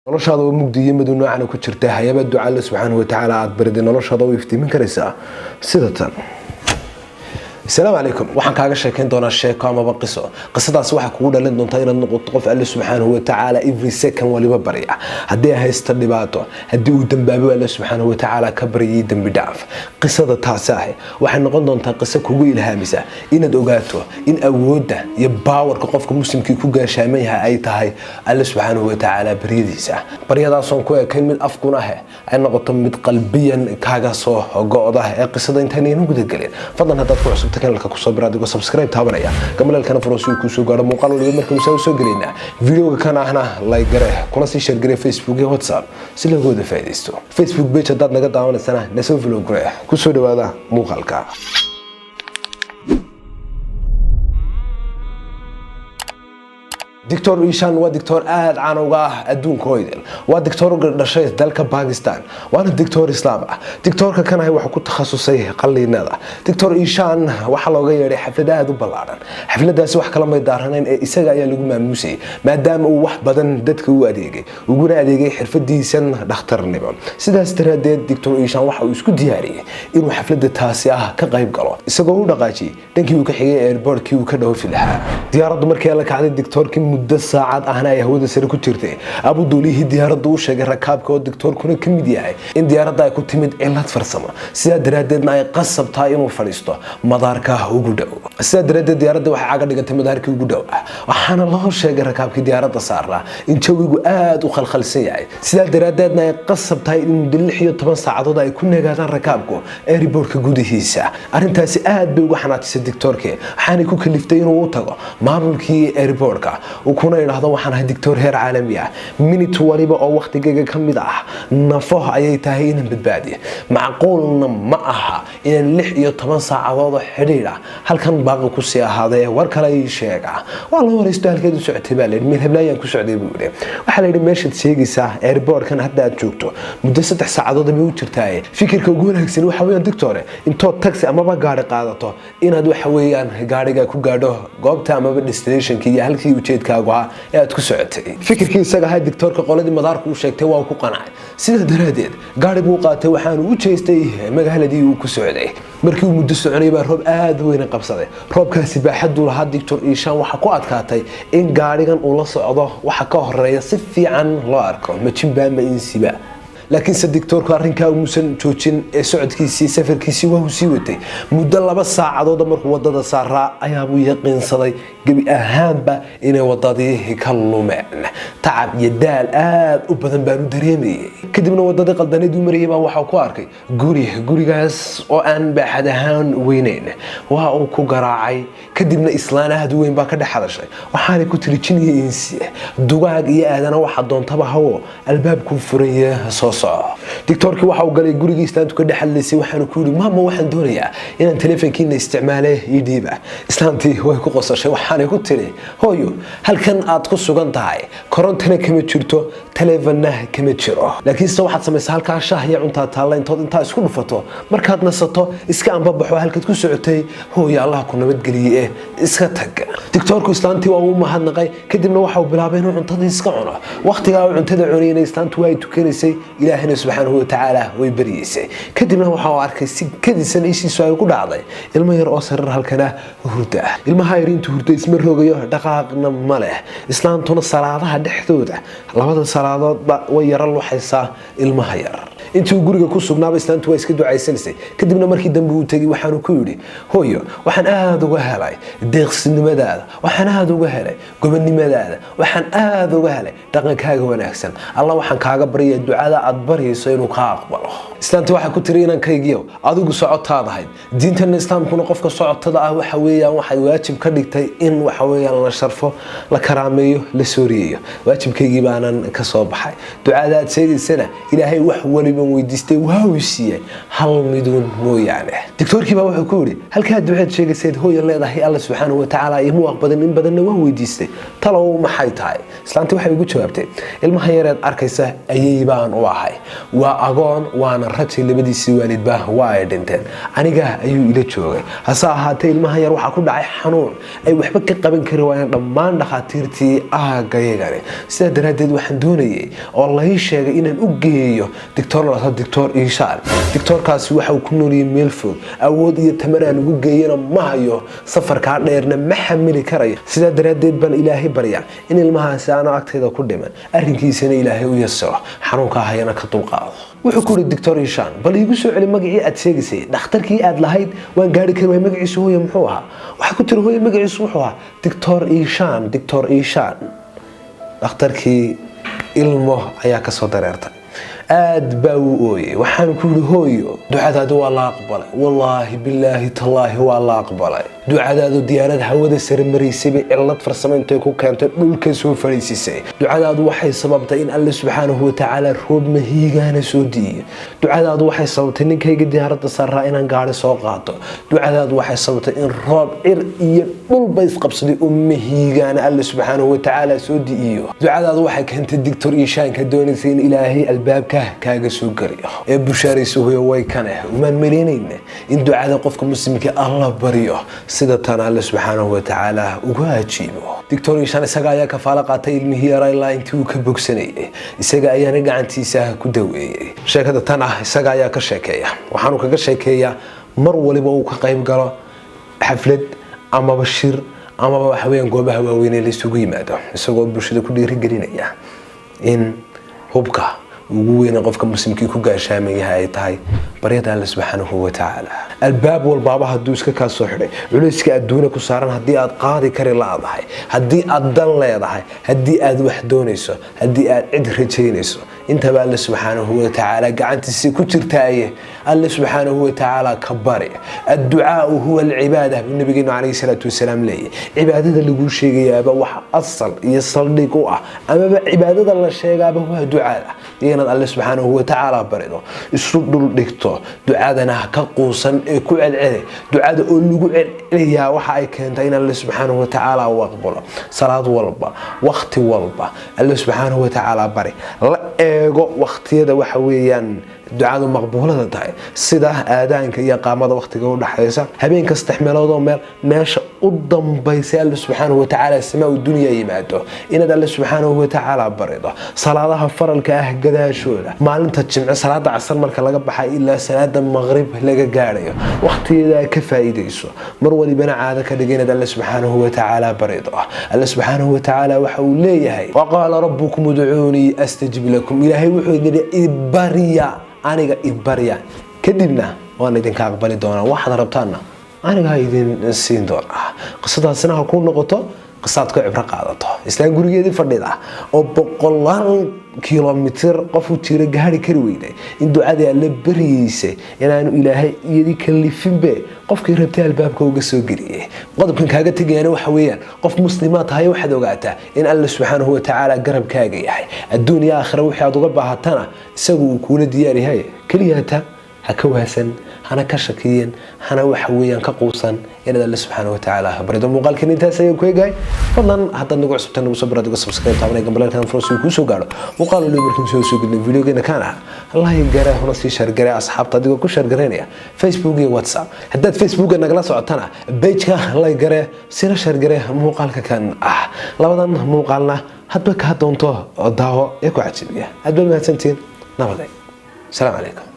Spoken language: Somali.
noloshaada oo mugdiye madu noocan ku jirta hay'adda duca Allah subhanahu wa ta'ala aad barid noloshaada oo iftiimin karaysa sida tan السلام عليكم waxaan kaaga sheekeyn doonaa sheeko ama qiso qisadaas waxa kugu dhalin doonta inaad noqoto qof Allah subhanahu wa ta'ala every second waliba bariya hadii haysto dhibaato hadii uu dambaabo Allah subhanahu wa ta'ala ka bariyay dambi dhaaf qisada taas ah waxay noqon doontaa qiso kugu ilhaamisa inaad ogaato in awoodda iyo powerka qofka muslimkii ku gaashaamayaha ay tahay Allah subhanahu wa ta'ala bariyadiisa bariyadaas oo ku ekeyn mid afkuna ah ay noqoto mid qalbiyan kaaga soo go'da ee qisada intaan inuu guda galin fadlan hadaad ku cusub kanalka ku soo biraadigo subscribe taabanaya gamalkan furoosu ku soo gaaro muuqaal waliba markuu soo galina videoga kana ahna like gare kuna sii share gare Facebook iyo WhatsApp si lagu wada faa'iideysto Facebook page hadaad naga daawanaysana nasoo vlog gare ku soo dhawaada muuqaalka دكتور إيشان ودكتور آد عنوغاه أدون كويدل ودكتور قردشيث دالك باكستان وانا دكتور إسلام دكتور كان هاي وحكو تخصصيه قلي نادا دكتور إيشان وحلو غيري حفلة هادو بلارن حفلة داسي وح كلام يدارنين إساقا يالوغو ماموسي مادام وح بدن دادك هو أديغي وقونا أديغي حرفة ديسان دختر نبام سيدا استراديد دكتور إيشان وحو يسكو دياري إنو حفلة تاسياه كغايب قلو إساقا هو دقاجي دانكي وكحيغي إيربورت كي وكدهو في الحال ديارة مركي لك عدد دكتور كي مدة ساعات أهنا يهود سر كتيرتي أبو دوليه ديارة دوشة ركاب كود دكتور كنا كميديا إن ديارة دا كنت تمد إلا تفرسمه سيد رددنا يقصب تايم وفريستو مداركه وجودو سيد ردد ديارة دا وحاجة اللي قلت مدارك وجودو وحنا الله شيء ركاب كديارة تصارلا إن شوي قاد وخلخل سياي سيد رددنا يقصب تايم دلحية 8 ساعات دا يكون قاعدين ركابكو إيربورك جودي هيسا أرنتاسي قاد بوحنا تسد دكتور كي حاني كوك لفتين ووتاقو ماملكي إيربوركا وكنا ينهضوا وحنا دكتور هير عالمي منيت وليبا أو وقت جيجا كميدا نفوه أي تهين بالبادي معقولنا معها إن اللحية 8 ساعات واضح حريرة هل كان باقي كوسيا هذا وركلا يشيع والله وريستهل كده سعتي بالي من هبلايا كوسعدي بيقولي وحلا يري ماشي تسيجي ساعة إيربور كان هدا تشوكتو مدة 6 ساعات هذا بيوتشرتاي فكر كوجول هكسين وحويان دكتورة إنتو تاكسي أما بقاري قاعدته إن هذا حويان قاري كوجادو قابته أما بالستيشن كي هل كي وجد كاغوا aad ku socotay fikirkii isaga ahaa doctorka qoladii madaarku u sheegtay waa ku qanacay sida daraadeed gaarigu uu qaatay waxaan u jeestay magaaladii uu ku socday markii uu muddo soconay baa roob aad weyn qabsaday roobkaasi baaxad u lahaa doctor Ishaan waxa ku adkaatay in gaarigan uu la socdo waxa ka horeeya si fiican loo arko ma jimba ma insiba لكن سدكتورك أرنكا ومسن توجين سعودكيسي سفركيسي وهو سيوتي مدة 2 ساعات هذا مركو وضد سارة أيامو يقين صدي قبي أهم با إنه وضديه كلمة تعب يدال وبدن بانو دريمي كدبنا وضد قلداني دو مريبا وحاكو أركي قوري غاس وأن بحد هان وينين وهاو كو قراعي كدبنا إسلانا هدو وين باكا دا حدا شاي وحاني كو تريجيني إنسي دواق يأدنا واحد دون طبع هو الباب كو فريه دكتورك waxa uu galay gurigiisa inta ka dhaxalisay waxaan ku yiri maama waxaan doonayaa inaan telefoonkiina isticmaalo idiiba islaantii way ku qosashay waxaan ku tiri hooyo halkan aad ku sugan tahay korontana kama jirto telefoonna kama jiro laakiin waxaad samaysaa halka shaah iyo cunta taala inta isku dhufato markaad nasato iska anbabaxo halkaad ku socotay hooyo Allah ku nabad galiye iska tag دكتورك إسلامتي وهو مهنقي كدبنا وحاو بلابين وعنتدي يسقعنا وقتها وعنتدي عونينا إسلامتي وايد تكنسي إلهنا سبحانه وتعالى ويبريسي كدبنا وحاو أركسي كدسن إيشي سواي يقول عضي إلما يرأسر هالكنا هرده إلما هايرين تهرده اسم الرقية دقاقنا ماله إسلامتنا الصلاة دحدودة لابد الصلاة ويرى الله حيصا إلما هاير intuu guriga ku sugnaaba islaantu way iska ducaysanayay kadibna markii dambe uu tagay waxaan ku yiri hooyo waxaan aad uga helay deeqsinimadaada waxaan aad uga helay gobonnimadaada waxaan aad uga helay dhaqankaaga wanaagsan Allah waxaan kaaga bariyaa ducada aad bariyayso inuu ka aqbalo islaantu waxa ku tiri inaan kaygiyo adigu socotaadahay diinta islaamkuna qofka socotada ah waxa weeyaan waxay waajib ka dhigtay in waxa weeyaan la sharfo la karaameeyo la sooriyo waajibkaygii baanan ka soo baxay ducada aad sheegaysana ilaahay wax waliba baan weydiistay waa uu siiyay hal midun mooyaane doctorkii baa wuxuu ku yiri halka duceed sheegaysid hooyo leedahay Allah subhanahu wa ta'ala imu aqbadan in badan waa weydiistay talow maxay tahay islaantii waxay ugu jawaabtay ilmaha yareed arkaysa ayay baan u ahay waa agoon waana rajay labadiisii waalidba waa ay dhinteen aniga ayuu ila joogay hase ahaatee ilmaha yar waxa ku dhacay xanuun ay waxba ka qaban kari waayeen dhammaan dhaqaatiirtii aagayagani sida daraadeed waxaan doonayay oo la ii sheegay inaan u geeyo doctor Ishaan doctorkaasi waxa uu ku nooliyay meel fog awood iyo tamar aan ugu geeyana ma hayo safarka dheerna ma xamili karayo sida daraadeed baan ilaahay barya in ilmahaasi aan agteeda ku dhiman arrinkiisana ilaahay u yasiro xanuunka hayana ka dulqaado wuxuu ku yiri doctor Ishaan bal igu soo celi magacii aad sheegaysay dhakhtarkii aad lahayd waan gaari karay magaciisu hooyo muxuu ahaa waxa ku tiri hooyo magaciisu wuxuu ahaa doctor Ishaan dhakhtarkii ilmo ayaa ka soo dareertay aad baa u ooyay waxaan ku yiri hooyo ducadaadu waa la aqbalay wallahi billahi tallahi waa la aqbalay ducadaadu diyaarad hawada sare mareysay cilad farsamo intay ku keentay dhulka soo fariisisay ducadaadu waxay sababtay in Allah subhanahu wa ta'ala roob mahiigaana soo diiyo ducadaadu waxay sababtay ninkayga diyaaradda saaraa inaan gaari soo qaato ducadaadu waxay sababtay in roob cir iyo dhul bay isqabsaday oo mahiigaana Allah subhanahu wa ta'ala soo diiyo ducadaadu waxay keentay doctor Ishaan ka doonaysay in ilaahay albaabka kaaga soo galiyo ee bushaarayso hooyo way kana uma maleynayna in ducada qofka muslimka Allah bariyo sida tan Allah subhanahu wa ta'ala uga ajiibo doctor Ishaan isaga ayaa ka faala qaatay ilmihii yaray ilaa intii uu ka bogsanayay isaga ayaana gacantiisa ku daweeyay sheekada tan isaga ayaa ka sheekeeya waxaanu kaga sheekeeyaa mar waliba uu ka qayb galo xaflad ama bashir ama waxa weeyaan goobaha waaweyn ee la isugu yimaado isagoo bulshada ku dhiirigelinaya in hubka ugu weyn qofka muslimkii ku gaashaamaya ay tahay baryada Allah subhanahu wa ta'ala albaab walba haduu iska ka soo xiray culayska adduunka ku saaran hadii aad qaadi kari laadahay hadii aad dan leedahay hadii aad wax doonayso hadii aad cid rajaynayso inta ba Allah subhanahu wa ta'ala gacantiisa ku jirtay Allah subhanahu wa ta'ala kabari addu'a huwa al-ibadah nabigeena alayhi salatu wasalaam leeyahay cibaadada lagu sheegayaaba wax asal iyo saldhig u ah ama cibaadada la sheegaaba waa ducada inaad Allah subhanahu wa ta'ala barido isu dul dhigto ducadana ka quusan ee ku celceli ducada oo lagu celiyaa waxa ay keentay in Allah subhanahu wa ta'ala uu aqbalo salaad walba waqti walba Allah subhanahu wa ta'ala bari la eego waqtiyada waxa weeyaan ducadu maqbuulada tahay sida aadaanka iyo qaamada waqtiga u dhaxaysa habeen kasta xmeelado meesha u dambaysa Allah subhanahu wa ta'ala samaa dunya yimaado inaad Allah subhanahu wa ta'ala barido salaadaha faralka ah gadaashooda maalinta jimce salaada casar marka laga baxay ilaa salaada maghrib laga gaarayo waqtiyada ka faa'iideyso mar walibana caada ka dhigeen Allah subhanahu wa ta'ala barido Allah subhanahu wa ta'ala waxa uu leeyahay wa qala rabbukum ud'uuni astajib lakum ilaahay wuxuu yiri ibariya aniga ibariya kadibna waan idin ka aqbali doonaa waxaad rabtaana aniga idin siin doonaa qisadaasina ku noqoto qisaadka cibra qaadato islaan gurigeedii fadhida oo boqolaal kilomitir qof u jira gaari kari weeyday in ducada la bariyeysay inaanu ilaahay iyadii kalifinbe qofkii rabtay albaabka uga soo geliyay qodobkan kaaga tagayna waxa weeyaan qof muslimaad tahay waxaad ogaataa in Allah subhanahu wa ta'ala garabkaaga yahay adduunyo aakhira wixii aad uga baahatana isagu uu kula diyaar yahay kaliyaata haka waasan hana ka shakiyeen hana waxa weeyaan ka quusan in Allah subhanahu wa ta'ala barido muuqaalkan intaas ayuu ku eegay fadlan hadda nagu cusubtan ugu soo barado subscribe taabana gambalkan frosi ku soo gaaro muuqaal loo markin soo gudbin videogeena kana Allah garaa hona si share garay asxaabta adiga ku share gareynaya Facebook iyo WhatsApp haddaad Facebook nagala socotana page-ka like garay sina share garay muuqaalka kan labadan muuqaalna hadba ka doonto daawo ee ku cajibiya hadba mahadsantiin nabadey salaam alaykum